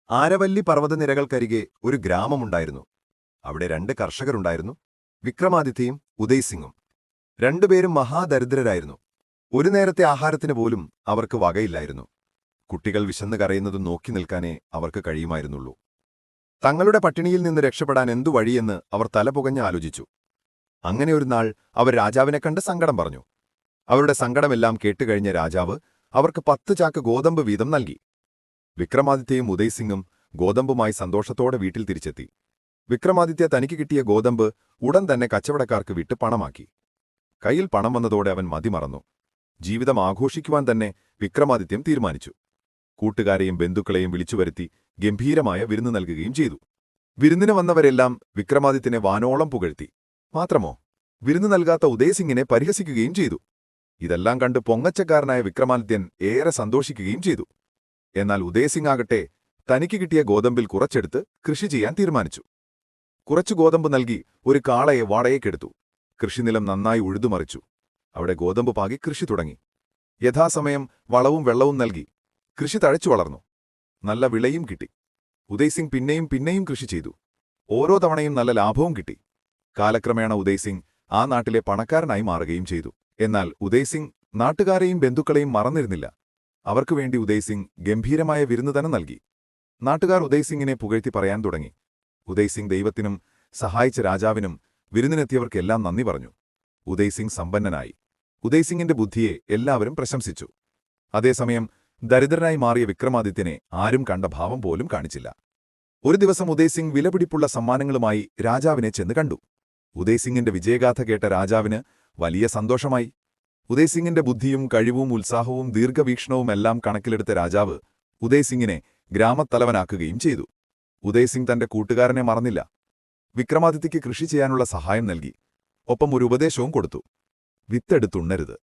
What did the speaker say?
ആരവല്ലി പർവ്വതനിരകൾക്കരികെ ഒരു ഗ്രാമമുണ്ടായിരുന്നു. അവിടെ 2 കർഷകരുണ്ടായിരുന്നു, വിക്രമാദിത്യയും ഉദയ്സിംഗും. രണ്ടുപേരും മഹാദരിദ്രരായിരുന്നു. ഒരു നേരത്തെ ആഹാരത്തിന് പോലും അവർക്ക് വകയില്ലായിരുന്നു. കുട്ടികൾ വിശന്നു കരയുന്നതും നോക്കി നിൽക്കാനേ അവർക്ക് കഴിയുമായിരുന്നുള്ളൂ. തങ്ങളുടെ പട്ടിണിയിൽ നിന്ന് രക്ഷപ്പെടാൻ എന്തു വഴിയെന്ന് അവർ തലപുകഞ്ഞ് ആലോചിച്ചു. അങ്ങനെ ഒരു നാൾ അവർ രാജാവിനെ കണ്ട് സങ്കടം പറഞ്ഞു. അവരുടെ സങ്കടമെല്ലാം കേട്ടുകഴിഞ്ഞ രാജാവ് അവർക്ക് 10 ചാക്ക് ഗോതമ്പ് വീതം നൽകി. വിക്രമാദിത്യയും ഉദയ്സിംഗും ഗോതമ്പുമായി സന്തോഷത്തോടെ വീട്ടിൽ തിരിച്ചെത്തി. വിക്രമാദിത്യ തനിക്ക് കിട്ടിയ ഗോതമ്പ് ഉടൻ തന്നെ കച്ചവടക്കാർക്ക് വിട്ട് പണമാക്കി. കയ്യിൽ പണം വന്നതോടെ അവൻ മതിമറന്നു. ജീവിതം ആഘോഷിക്കുവാൻ തന്നെ വിക്രമാദിത്യം തീരുമാനിച്ചു. കൂട്ടുകാരെയും ബന്ധുക്കളെയും വിളിച്ചുവരുത്തി ഗംഭീരമായ വിരുന്ന് നൽകുകയും ചെയ്തു. വിരുന്നിന് വന്നവരെല്ലാം വിക്രമാദിത്യനെ വാനോളം പുകഴ്ത്തി. മാത്രമോ, വിരുന്ന് നൽകാത്ത ഉദയ്സിംഗിനെ പരിഹസിക്കുകയും ചെയ്തു. ഇതെല്ലാം കണ്ട് പൊങ്ങച്ചക്കാരനായ വിക്രമാദിത്യൻ ഏറെ സന്തോഷിക്കുകയും ചെയ്തു. എന്നാൽ ഉദയ്സിംഗ് ആകട്ടെ തനിക്ക് കിട്ടിയ ഗോതമ്പിൽ കുറച്ചെടുത്ത് കൃഷി ചെയ്യാൻ തീരുമാനിച്ചു. കുറച്ചു ഗോതമ്പ് നൽകി ഒരു കാളയെ വാടകയ്ക്കെടുത്തു. കൃഷിനിലം നന്നായി ഉഴുതുമറിച്ചു. അവിടെ ഗോതമ്പ് പാകി കൃഷി തുടങ്ങി. യഥാസമയം വളവും വെള്ളവും നൽകി. കൃഷി തഴച്ചു വളർന്നു. നല്ല വിളയും കിട്ടി. ഉദയ്സിംഗ് പിന്നെയും പിന്നെയും കൃഷി ചെയ്തു. ഓരോ തവണയും നല്ല ലാഭവും കിട്ടി. കാലക്രമേണ ഉദയ്സിംഗ് ആ നാട്ടിലെ പണക്കാരനായി മാറുകയും ചെയ്തു. എന്നാൽ ഉദയ്സിംഗ് നാട്ടുകാരെയും ബന്ധുക്കളെയും മറന്നിരുന്നില്ല. അവർക്കുവേണ്ടി ഉദയ്സിംഗ് ഗംഭീരമായ വിരുന്ന് തന്നെ നൽകി. നാട്ടുകാർ ഉദയ്സിംഗിനെ പുകഴ്ത്തി പറയാൻ തുടങ്ങി. ഉദയ്സിംഗ് ദൈവത്തിനും സഹായിച്ച രാജാവിനും വിരുന്നിനെത്തിയവർക്കെല്ലാം നന്ദി പറഞ്ഞു. ഉദയ്സിംഗ് സമ്പന്നനായി. ഉദയ്സിംഗിന്റെ ബുദ്ധിയെ എല്ലാവരും പ്രശംസിച്ചു. അതേസമയം ദരിദ്രനായി മാറിയ വിക്രമാദിത്യനെ ആരും കണ്ട ഭാവം പോലും കാണിച്ചില്ല. ഒരു ദിവസം ഉദയ്സിംഗ് വിലപിടിപ്പുള്ള സമ്മാനങ്ങളുമായി രാജാവിനെ ചെന്ന് കണ്ടു. ഉദയ്സിംഗിന്റെ വിജയഗാഥ കേട്ട രാജാവിന് വലിയ സന്തോഷമായി. ഉദയ്സിംഗിന്റെ ബുദ്ധിയും കഴിവും ഉത്സാഹവും ദീർഘവീക്ഷണവുമെല്ലാം കണക്കിലെടുത്ത രാജാവ് ഉദയ്സിംഗിനെ ഗ്രാമത്തലവനാക്കുകയും ചെയ്തു. ഉദയ്സിംഗ് തന്റെ കൂട്ടുകാരനെ മറന്നില്ല. വിക്രമാദിത്യയ്ക്ക് കൃഷി ചെയ്യാനുള്ള സഹായം നൽകി. ഒപ്പം ഒരു ഉപദേശവും കൊടുത്തു: വിത്തെടുത്തുണ്ണരുത്.